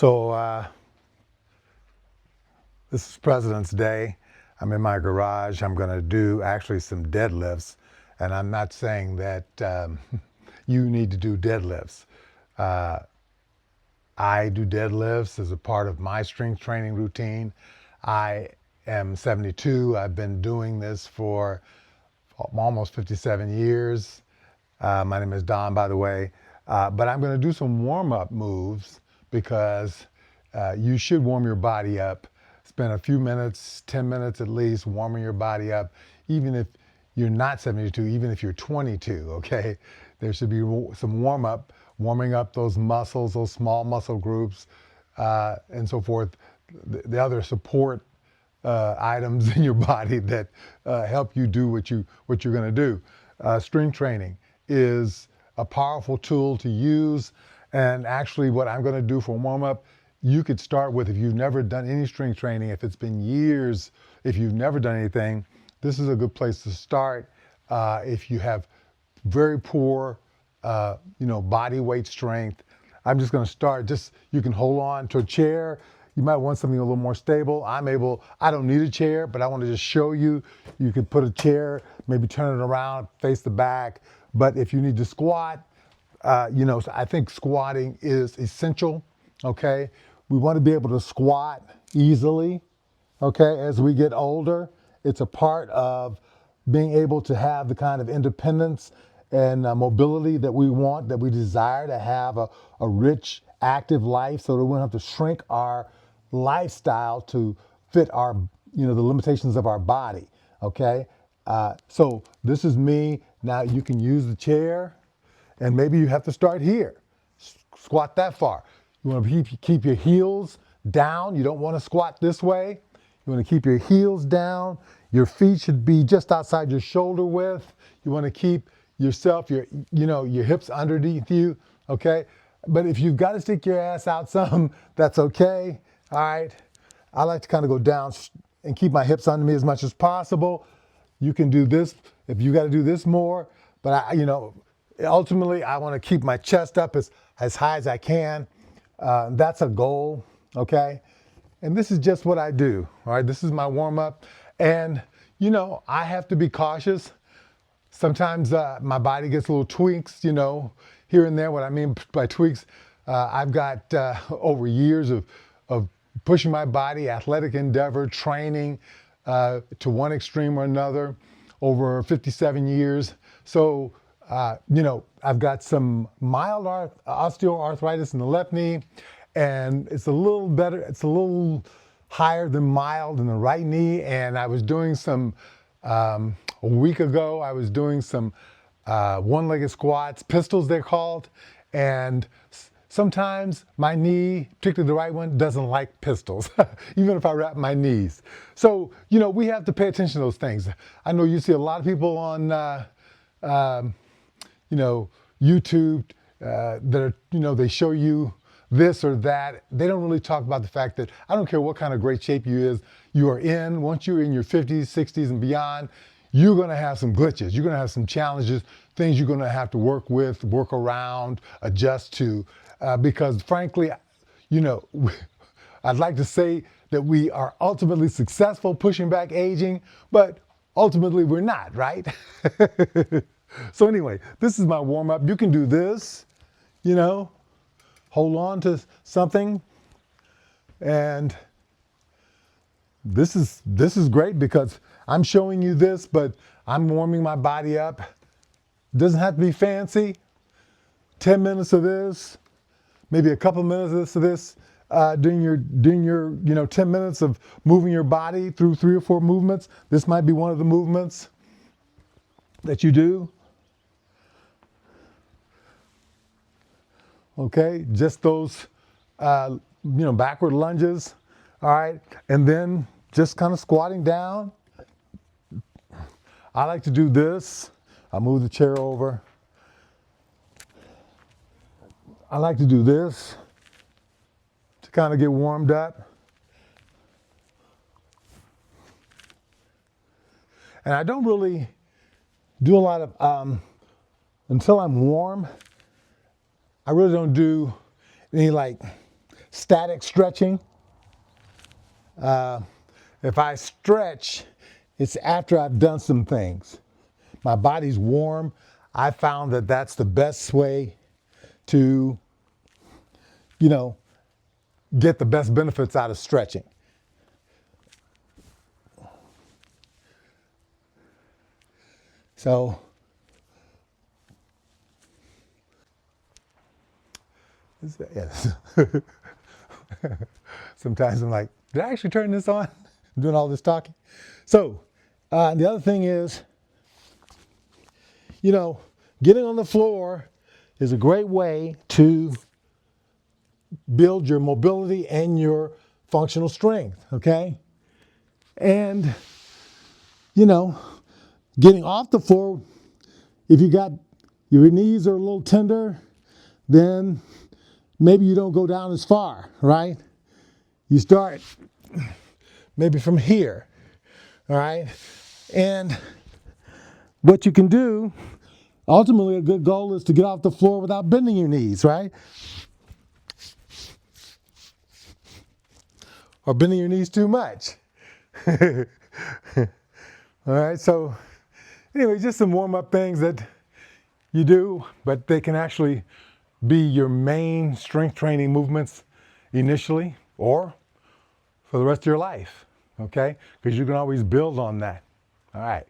So this is President's Day. I'm in my garage. I'm going to do actually some deadlifts. And I'm not saying that you need to do deadlifts. Uh, I do deadlifts as a part of my strength training routine. I am 72. I've been doing this for almost 57 years. My name is Don, by the way. But I'm going to do some warm-up moves because you should warm your body up. Spend a few minutes, 10 minutes at least, warming your body up, even if you're not 72, even if you're 22, okay? There should be some warming up those muscles, those small muscle groups, and so forth. The other support items in your body that help you do what you're going to do. Strength training is a powerful tool to use, and actually, what I'm going to do for warm up, you could start with if you've never done any strength training, if it's been years, if you've never done anything, this is a good place to start. If you have very poor, body weight strength, I'm just going to start. You can hold on to a chair. You might want something a little more stable. I don't need a chair, but I want to just show you. You could put a chair, maybe turn it around, face the back. But if you need to squat, so I think squatting is essential, okay? We want to be able to squat easily, okay, as we get older. It's a part of being able to have the kind of independence and mobility that we want, that we desire to have a rich, active life so that we don't have to shrink our lifestyle to fit the limitations of our body, okay? So this is me. Now you can use the chair, and maybe you have to start here. Squat that far. You want to keep your heels down. You don't want to squat this way. You want to keep your heels down. Your feet should be just outside your shoulder width. You want to keep your hips underneath you, okay? But if you've got to stick your ass out some, that's okay, all right? I like to kind of go down and keep my hips under me as much as possible. You can do this if you got to do this more, but ultimately I want to keep my chest up as high as I can. That's a goal, okay? And this is just what I do, all right? This is my warm up. And, I have to be cautious. Sometimes my body gets little tweaks, here and there. What I mean by tweaks, I've got over years of pushing my body, athletic endeavor, training to one extreme or another over 57 years. So, I've got some mild osteoarthritis in the left knee, and it's a little better. It's a little higher than mild in the right knee. And I was doing a week ago, I was doing some one-legged squats, pistols they're called, and sometimes my knee, particularly the right one, doesn't like pistols, even if I wrap my knees. So, we have to pay attention to those things. I know you see a lot of people on, YouTube that are, they show you this or that. They don't really talk about the fact that I don't care what kind of great shape you are in. Once you're in your 50s, 60s, and beyond, you're going to have some glitches. You're going to have some challenges, things you're going to have to work with, work around, adjust to, because frankly, I'd like to say that we are ultimately successful pushing back aging, but ultimately we're not, right? So anyway, this is my warm up. You can do this, hold on to something, and this is great because I'm showing you this, but I'm warming my body up. Doesn't have to be fancy. 10 minutes of this, maybe a couple minutes of this, doing your 10 minutes of moving your body through 3 or 4 movements. This might be one of the movements that you do. Okay, just those, backward lunges, all right? And then just kind of squatting down. I like to do this. I'll move the chair over. I like to do this to kind of get warmed up. And I don't really do a lot of, until I'm warm, I really don't do any static stretching. If I stretch, it's after I've done some things. My body's warm. I found that that's the best way to, get the best benefits out of stretching. So, yes. Sometimes I'm like, did I actually turn this on? I'm doing all this talking. So, the other thing is, getting on the floor is a great way to build your mobility and your functional strength, okay? And, getting off the floor, if your knees are a little tender, then maybe you don't go down as far, right? You start maybe from here, all right? And what you can do, ultimately a good goal is to get off the floor without bending your knees, right? Or bending your knees too much. All right, so anyway, just some warm-up things that you do, but they can actually be your main strength training movements initially or for the rest of your life, okay? Because you can always build on that. All right.